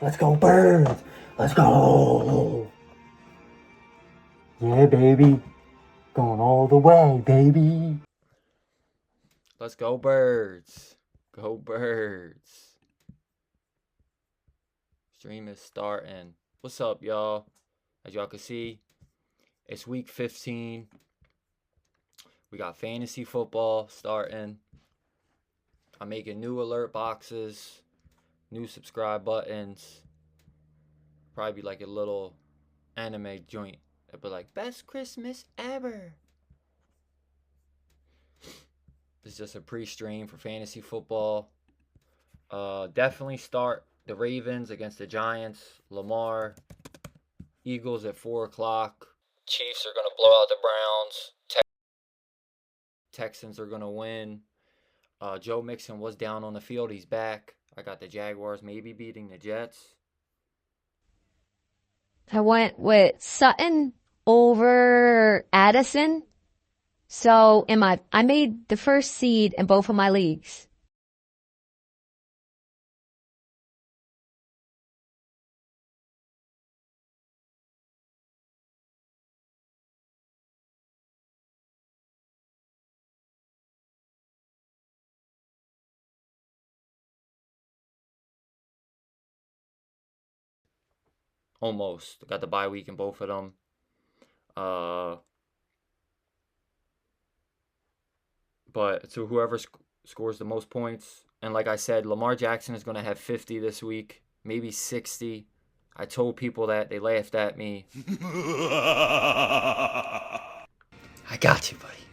Let's go, Birds! Let's go! Yeah, baby. Going all the way, baby. Let's go, Birds. Go, Birds. Stream is starting. What's up, y'all? As y'all can see, it's week 15. We got fantasy football starting. I'm making new alert boxes, new subscribe buttons. Probably like a little anime joint. It'll be like, best Christmas ever. It's just a pre-stream for fantasy football. Definitely start the Ravens against the Giants. Lamar. Eagles at 4 o'clock. Chiefs are going to blow out the Browns. Texans are going to win. Joe Mixon was down on the field. He's back. I got the Jaguars maybe beating the Jets. I went with Sutton over Addison. So I made the first seed in both of my leagues. Almost. Got the bye week in both of them. But to whoever scores the most points. And like I said, Lamar Jackson is going to have 50 this week. Maybe 60. I told people that. They laughed at me. I got you, buddy.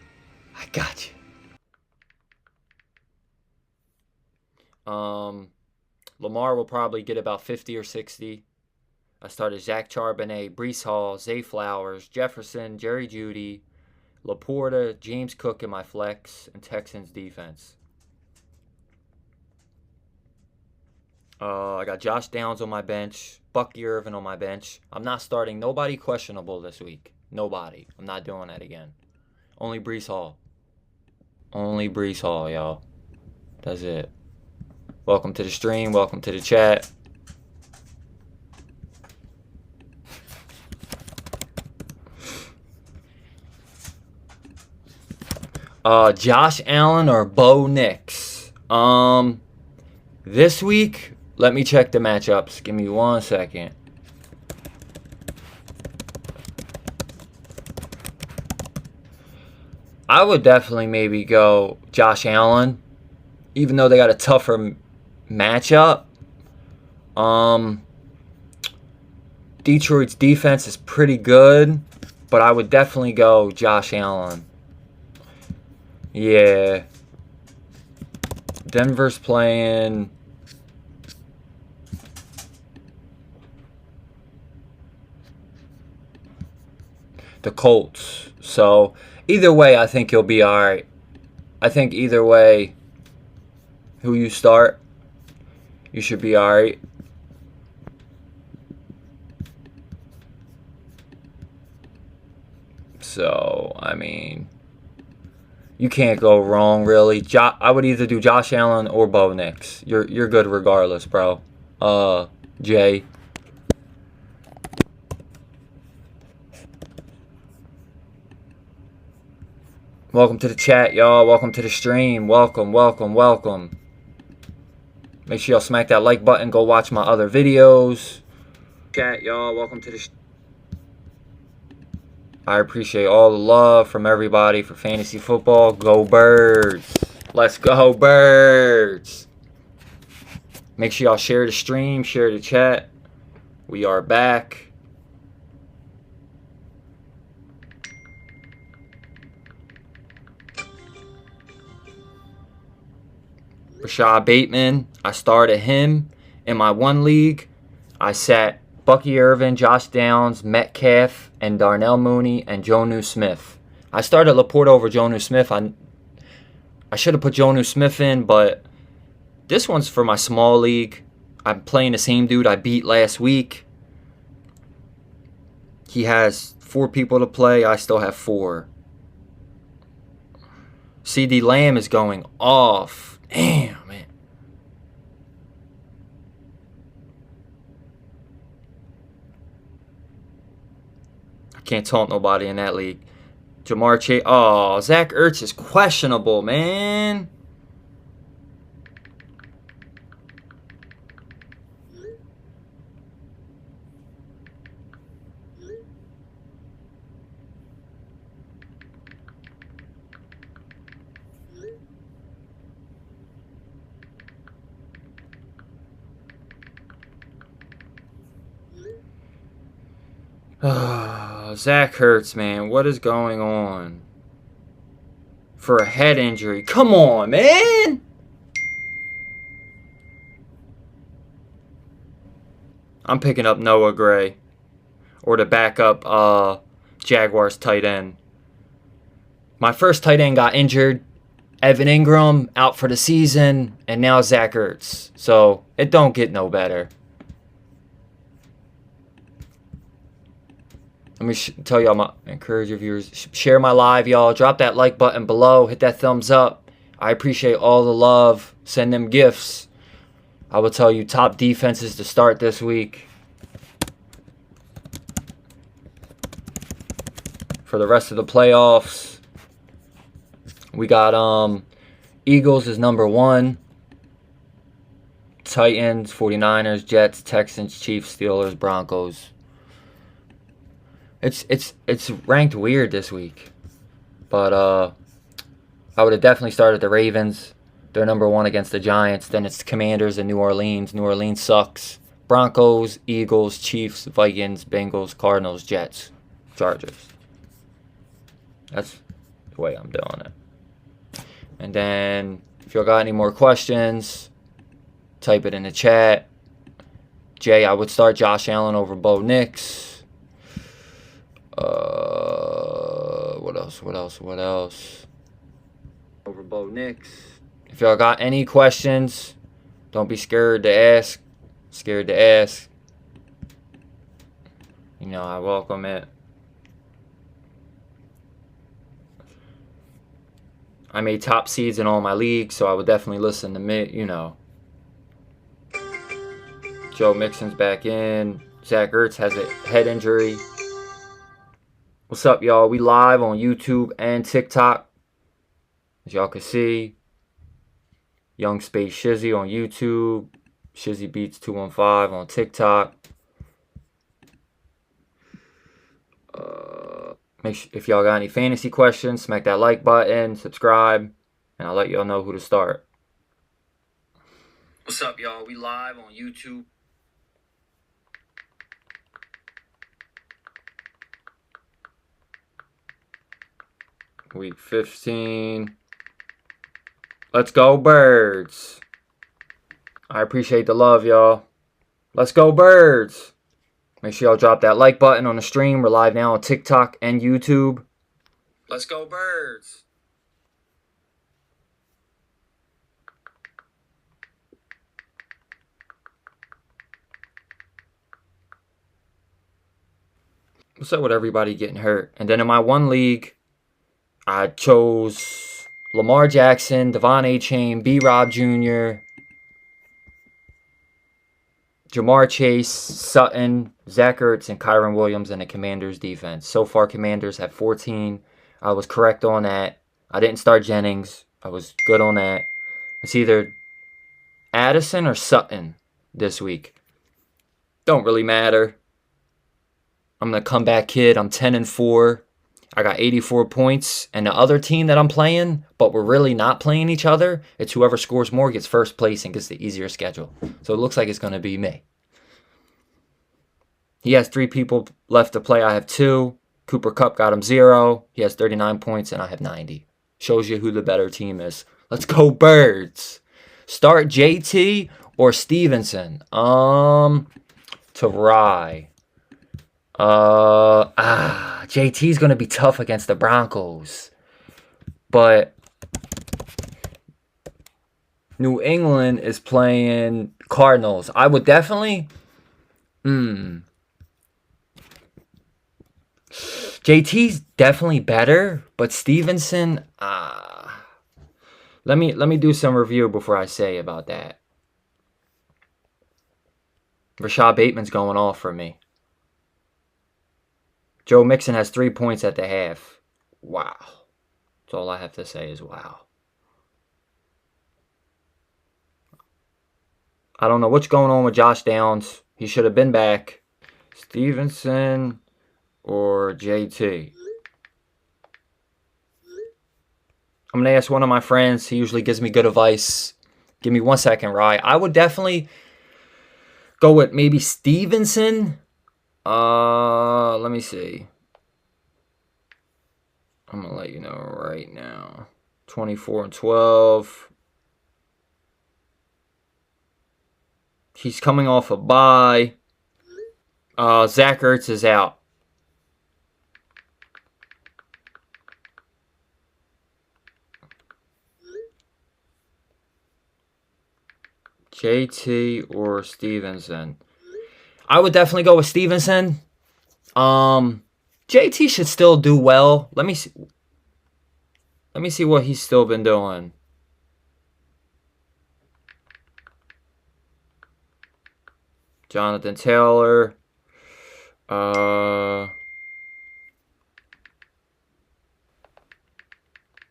I got you. Lamar will probably get about 50 or 60. I started Zach Charbonnet, Breece Hall, Zay Flowers, Jefferson, Jerry Jeudy, Laporta, James Cook in my flex, and Texans defense. I got Josh Downs on my bench, Bucky Irvin on my bench. I'm not starting nobody questionable this week. Nobody. I'm not doing that again. Only Breece Hall. Only Breece Hall, y'all. That's it. Welcome to the stream. Welcome to the chat. Josh Allen or Bo Nix? This week, let me check the matchups. Give me 1 second. I would definitely maybe go Josh Allen, even though they got a tougher matchup. Detroit's defense is pretty good, but I would definitely go Josh Allen. Yeah. Denver's playing the Colts. So, either way, I think you'll be all right. I think either way, who you start, you should be all right. So, I mean, you can't go wrong, really. I would either do Josh Allen or Bo Nix. You're good regardless, bro. Jay. Welcome to the chat, y'all. Welcome to the stream. Welcome, welcome, welcome. Make sure y'all smack that like button. Go watch my other videos. Chat, y'all. Welcome to the I appreciate all the love from everybody for fantasy football. Go Birds. Let's go Birds. Make sure y'all share the stream, share the chat. We are back. Rashad Bateman. I started him in my one league. I sat Bucky Irvin, Josh Downs, Metcalf, and Darnell Mooney, and Jonnu Smith. I started Laporta over Jonnu Smith. I should have put Jonnu Smith in, but this one's for my small league. I'm playing the same dude I beat last week. He has 4 people to play. I still have 4. CD Lamb is going off. Damn, man. Can't taunt nobody in that league. Jamar Chase. Oh, Zach Ertz is questionable, man. Zach Ertz, man. What is going on? For a head injury. Come on, man. I'm picking up Noah Gray. Or to back up Jaguars tight end. My first tight end got injured. Evan Ingram out for the season. And now Zach Ertz. So, it don't get no better. Let me tell y'all, encourage your viewers, share my live, y'all. Drop that like button below. Hit that thumbs up. I appreciate all the love. Send them gifts. I will tell you top defenses to start this week. For the rest of the playoffs, we got Eagles is number 1. Titans, 49ers, Jets, Texans, Chiefs, Steelers, Broncos. It's ranked weird this week. But I would have definitely started the Ravens. They're number 1 against the Giants. Then it's Commanders and New Orleans. New Orleans sucks. Broncos, Eagles, Chiefs, Vikings, Bengals, Cardinals, Jets, Chargers. That's the way I'm doing it. And then if y'all got any more questions, type it in the chat. Jay, I would start Josh Allen over Bo Nix. What else? Over Bo Nix. If y'all got any questions, don't be scared to ask. You know, I welcome it. I made top seeds in all my leagues, so I would definitely listen to me, you know. Joe Mixon's back in. Zach Ertz has a head injury. What's up, y'all? We live on YouTube and TikTok. As y'all can see, Young Space Shizzy on YouTube. Shizzy Beats 215 on TikTok. Make sure, if y'all got any fantasy questions, smack that like button, subscribe, and I'll let y'all know who to start. What's up, y'all? We live on YouTube. Week 15. Let's go, Birds. I appreciate the love, y'all. Let's go, Birds. Make sure y'all drop that like button on the stream. We're live now on TikTok and YouTube. Let's go, Birds. What's up with everybody getting hurt? And then in my one league, I chose Lamar Jackson, Devon Achane, B-Rob Jr., Jamar Chase, Sutton, Zach Ertz, and Kyron Williams in the Commanders defense. So far, Commanders have 14. I was correct on that. I didn't start Jennings. I was good on that. It's either Addison or Sutton this week. Don't really matter. I'm the comeback kid. I'm 10-4. I got 84 points. And the other team that I'm playing, but we're really not playing each other, it's whoever scores more gets first place and gets the easier schedule. So it looks like it's going to be me. He has 3 people left to play. I have 2. Cooper Kupp got him 0. He has 39 points, and I have 90. Shows you who the better team is. Let's go, Birds. Start JT or Stevenson? To Rye. JT's going to be tough against the Broncos. But New England is playing Cardinals. I would definitely... JT's definitely better, but Stevenson... Let me do some review before I say about that. Rashad Bateman's going off for me. Joe Mixon has 3 points at the half. Wow. That's all I have to say is wow. I don't know what's going on with Josh Downs. He should have been back. Stevenson or JT? I'm going to ask one of my friends. He usually gives me good advice. Give me 1 second, Rye. I would definitely go with maybe Stevenson. Let me see. I'm going to let you know right now. 24-12. He's coming off a bye. Zach Ertz is out. JT or Stevenson? I would definitely go with Stevenson. JT should still do well. Let me see. Let me see what he's still been doing. Jonathan Taylor.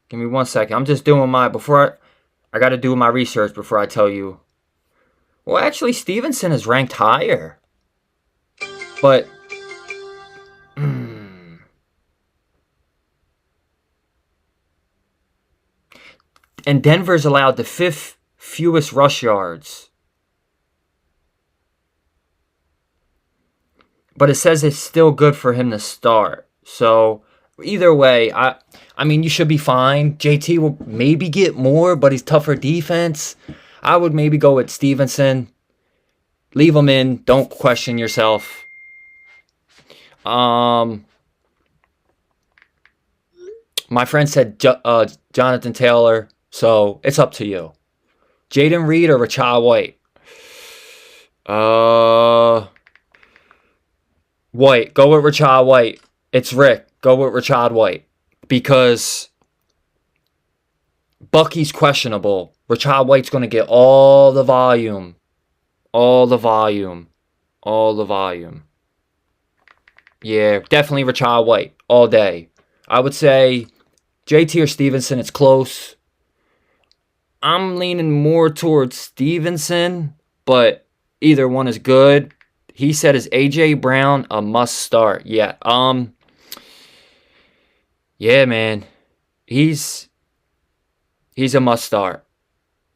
Give me 1 second. I'm just doing my I got to do my research before I tell you. Well, actually, Stevenson is ranked higher. But and Denver's allowed the 5th fewest rush yards. But it says it's still good for him to start. So either way, I mean, you should be fine. JT will maybe get more, but he's tougher defense. I would maybe go with Stevenson. Leave him in. Don't question yourself. My friend said Jonathan Taylor, so it's up to you. Jaden Reed or Rachaad White? White. Go with Rachaad White. It's Rick. Go with Rachaad White. Because Bucky's questionable. Rachaad White's going to get all the volume. All the volume. All the volume. Yeah, definitely Rachaad White. All day. I would say JT or Stevenson, it's close. I'm leaning more towards Stevenson, but either one is good. He said, is A.J. Brown a must start? Yeah. Yeah, man. He's a must start.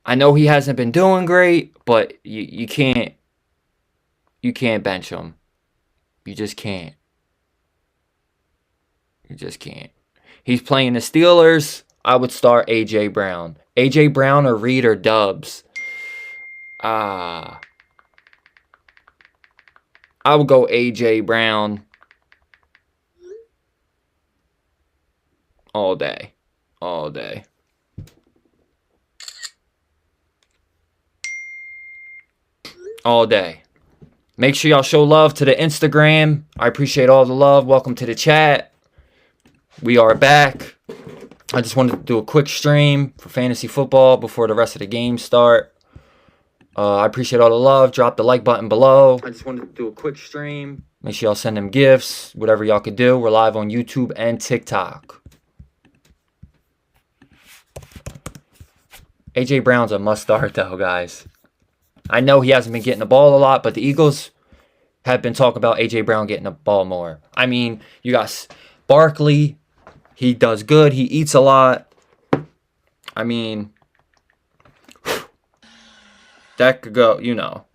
I know he hasn't been doing great, but you can't bench him. You just can't. You just can't. He's playing the Steelers. I would start A.J. Brown. A.J. Brown or Reed or Dubs. I would go A.J. Brown all day. All day. All day. Make sure y'all show love to the Instagram. I appreciate all the love. Welcome to the chat. We are back. I just wanted to do a quick stream for fantasy football before the rest of the games start. I appreciate all the love. Drop the like button below. I just wanted to do a quick stream. Make sure y'all send them gifts. Whatever y'all could do. We're live on YouTube and TikTok. A.J. Brown's a must start though, guys. I know he hasn't been getting the ball a lot, but the Eagles have been talking about A.J. Brown getting the ball more. I mean, you got Barkley. He does good. He eats a lot. I mean, that could go, you know.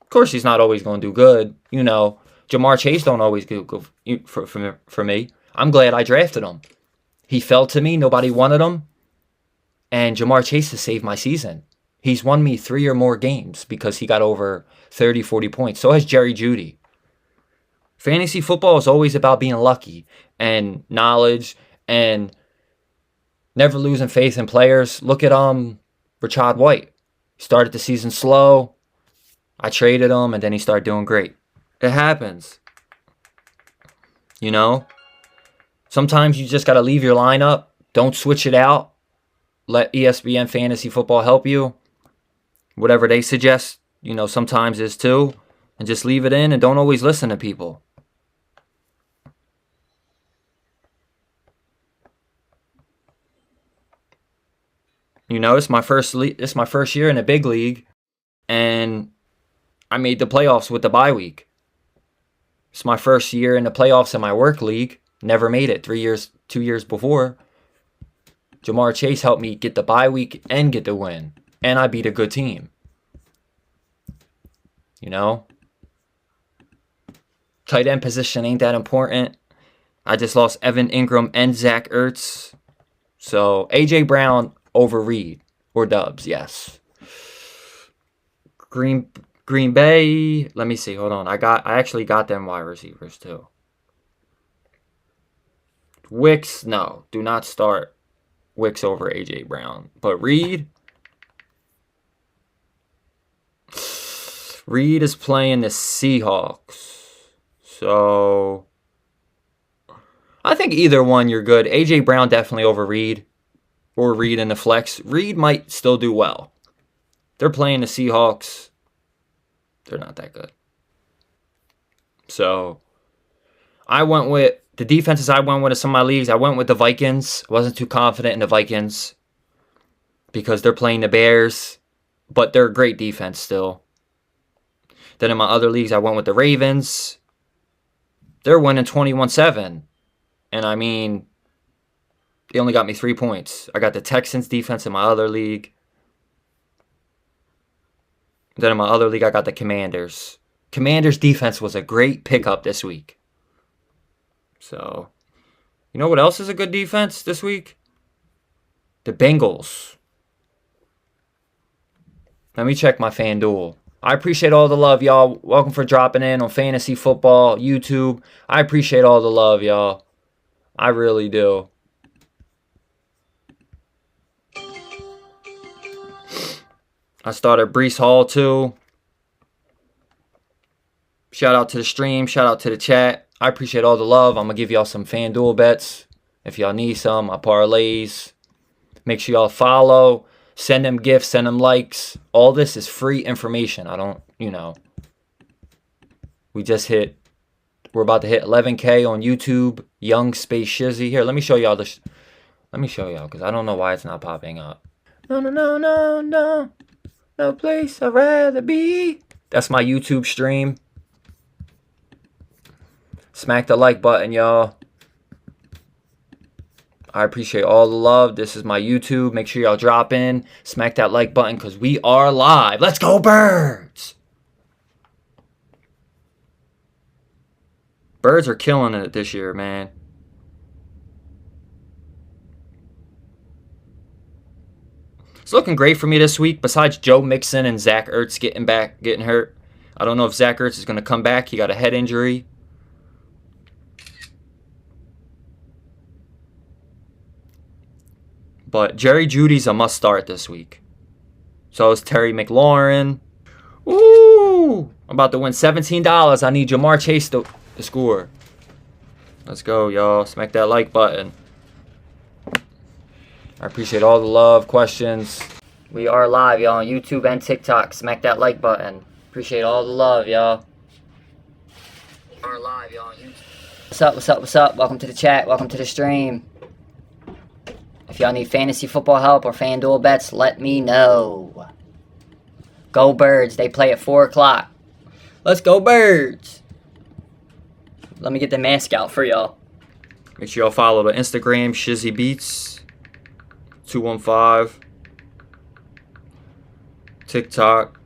Of course, he's not always going to do good. You know, Jamar Chase don't always do good for me. I'm glad I drafted him. He fell to me. Nobody wanted him. And Jamar Chase has saved my season. He's won me 3 or more games because he got over 30, 40 points. So has Jerry Jeudy. Fantasy football is always about being lucky and knowledge and never losing faith in players. Look at Rachaad White. He started the season slow. I traded him and then he started doing great. It happens. You know? Sometimes you just got to leave your lineup. Don't switch it out. Let ESPN Fantasy Football help you. Whatever they suggest, you know, sometimes is too. And just leave it in and don't always listen to people. You know, it's my first year in a big league, and I made the playoffs with the bye week. It's my first year in the playoffs in my work league. Never made it 2 years before. Ja'Marr Chase helped me get the bye week and get the win. And I beat a good team. You know? Tight end position ain't that important. I just lost Evan Ingram and Zach Ertz. So, A.J. Brown over Reed. Or Dubs, yes. Green Bay. Let me see. Hold on. I actually got them wide receivers too. Wicks, no. Do not start Wicks over A.J. Brown. But Reed is playing the Seahawks. So I think either one you're good. A.J. Brown definitely over Reed. Or Reed in the flex. Reed might still do well. They're playing the Seahawks. They're not that good. So I went with the defenses I went with in some of my leagues. I went with the Vikings. Wasn't too confident in the Vikings because they're playing the Bears, but they're a great defense still. Then in my other leagues, I went with the Ravens. They're winning 21-7. And I mean, they only got me 3 points. I got the Texans defense in my other league. Then in my other league, I got the Commanders. Commanders defense was a great pickup this week. So, you know what else is a good defense this week? The Bengals. Let me check my FanDuel. I appreciate all the love, y'all. Welcome for dropping in on Fantasy Football, YouTube. I appreciate all the love, y'all. I really do. I started Breece Hall too. Shout out to the stream. Shout out to the chat. I appreciate all the love. I'm going to give y'all some FanDuel bets. If y'all need some, my parlays. Make sure y'all follow. Send them gifts. Send them likes. All this is free information. I don't, we're about to hit 11K on YouTube. Young Space Shizzy. Here, let me show y'all this. Let me show y'all because I don't know why it's not popping up. No. No place I'd rather be. That's my YouTube stream. Smack the like button, y'all. I appreciate all the love. This is my YouTube. Make sure y'all drop in. Smack that like button because we are live. Let's go, Birds! Birds are killing it this year, man. It's looking great for me this week, besides Joe Mixon and Zach Ertz getting hurt. I don't know if Zach Ertz is going to come back. He got a head injury. But Jerry Jeudy's a must start this week. So is Terry McLaurin. Ooh! I'm about to win $17. I need Ja'Marr Chase to score. Let's go, y'all. Smack that like button. I appreciate all the love, questions. We are live, y'all, on YouTube and TikTok. Smack that like button. Appreciate all the love, y'all. We are live, y'all, on YouTube. What's up? Welcome to the chat. Welcome to the stream. If y'all need fantasy football help or FanDuel bets, let me know. Go Birds. They play at 4 o'clock. Let's go Birds. Let me get the mask out for y'all. Make sure y'all follow the Instagram, Shizzy Beats 215. TikTok,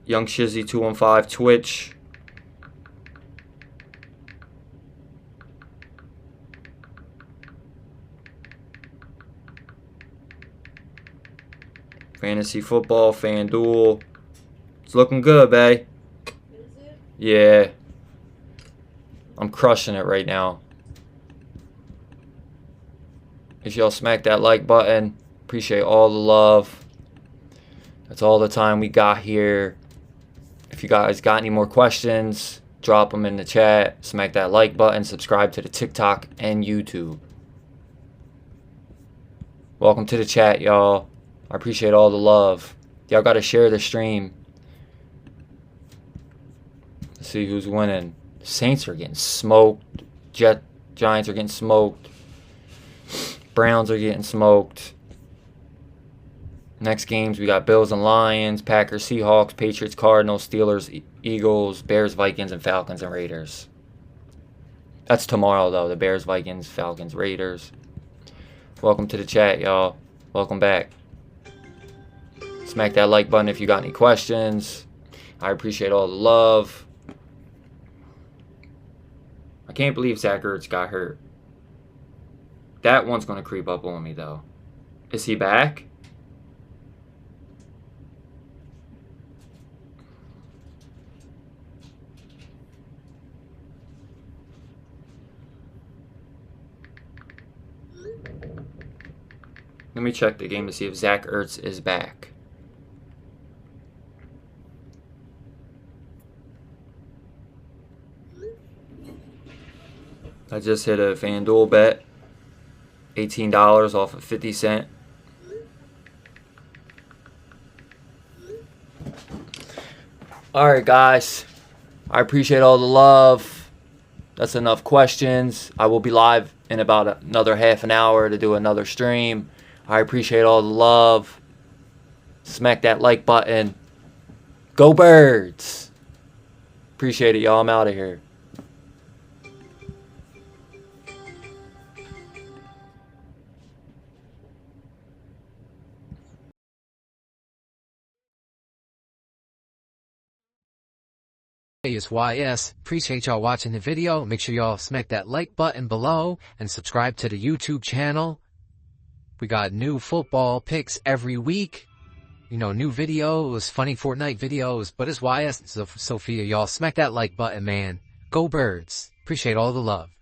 Young Shizzy 215. Twitch. Fantasy football, FanDuel. It's looking good, bae. Is it? Yeah. I'm crushing it right now. If y'all smack that like button, appreciate all the love. That's all the time we got here. If you guys got any more questions, drop them in the chat. Smack that like button. Subscribe to the TikTok and YouTube. Welcome to the chat, y'all. I appreciate all the love. Y'all got to share the stream. Let's see who's winning. Saints are getting smoked. Giants are getting smoked. Browns are getting smoked. Next games, we got Bills and Lions, Packers, Seahawks, Patriots, Cardinals, Steelers, Eagles, Bears, Vikings, and Falcons and Raiders. That's tomorrow, though. The Bears, Vikings, Falcons, Raiders. Welcome to the chat, y'all. Welcome back. Smack that like button if you got any questions. I appreciate all the love. I can't believe Zach Ertz got hurt. That one's going to creep up on me, though. Is he back? Let me check the game to see if Zach Ertz is back. I just hit a FanDuel bet. $18 off of 50 cent. Alright, guys. I appreciate all the love. That's enough questions. I will be live in about another half an hour to do another stream. I appreciate all the love. Smack that like button. Go Birds! Appreciate it, y'all. I'm out of here. Hey, it's YS. Appreciate y'all watching the video. Make sure y'all smack that like button below and subscribe to the YouTube channel. We got new football picks every week. You know, new videos, funny Fortnite videos, but it's YS and Sophia. Y'all smack that like button, man. Go Birds. Appreciate all the love.